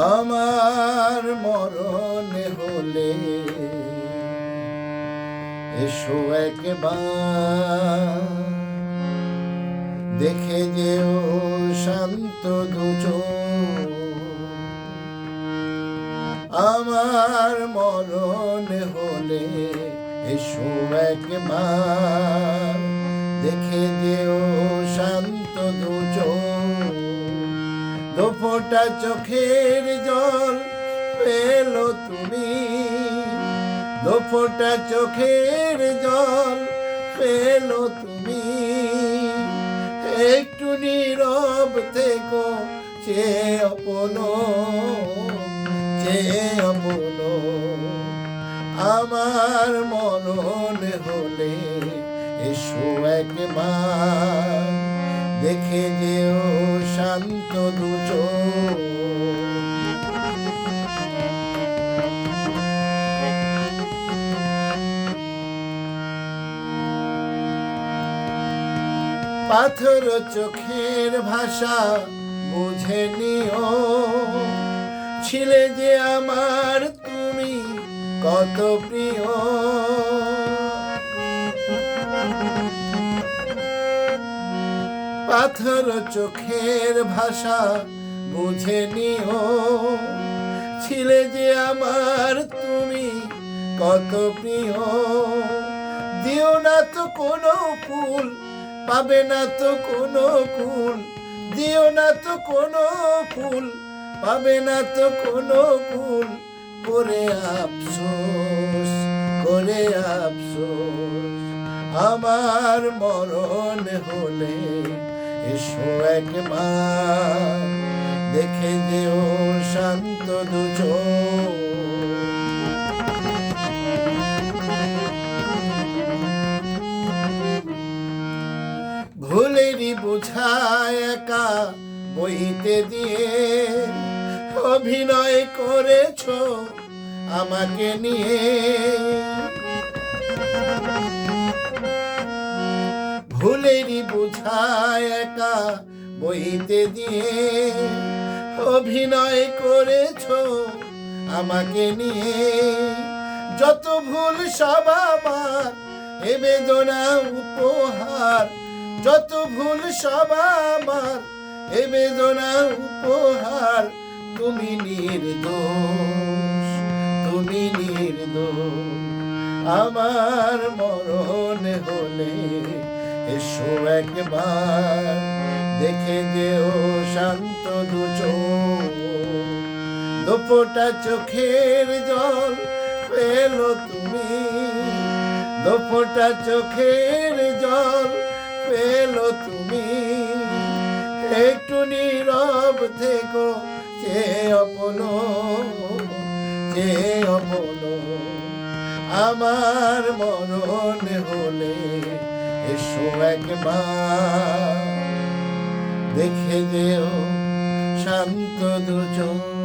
আমার মরণে হলে এসো একবার দেখে যেও শান্ত দুচোখ। আমার মরণে হলে এসো একবার দেখে যেও শান্ত দুচোখ। দুফোঁটা চোখের জল পেলো তুমি, দুফোঁটা চোখের জল পেলো তুমি। একটু নীরব থেকো, চেয়ে আপনো আমার মরণ হলে এসো একবার দেখে যেও শান্ত দুচোখ। পাথর চোখের ভাষা বুঝে নিও, ছিলে যে আমার তুমি কত প্রিয়। পাথর চোখের ভাষা বুঝে নিও, ছিলে যে আমার তুমি কত প্রিয়। দিও না তো কোনো ফুল, পাবে না তো কোনো কুল, দিও না তো কোনো ফুল, পাবে না তো কোনো কুল। করে আফসোস আমার মরণ হলে এসো একবার দেখে যেও শান্ত দুচোখ। ভুলেরই বোঝা একা বইতে দিয়ে অভিনয় করেছো আমাকে নিয়ে। ভুলেরই বোঝা একা বইতে দিয়ে অভিনয় করেছো আমাকে নিয়ে। যত ভুল সব আমার এ বেদনা উপহার, যত ভুল সব আমার এ বেদনা উপহার। তুমি নির্দোষ আমার মরণ হলে এসো একবার দেখে যেও শান্ত দুচোখ। দুফোঁটা চোখের জল পেলো তুমি, দুফোঁটা চোখের জল পেলো তুমি। একটু নীরব থেকো, চেয়ে আপনো আমার মরণ হলে এসো একবার দেখে যেও শান্ত দুচোখ।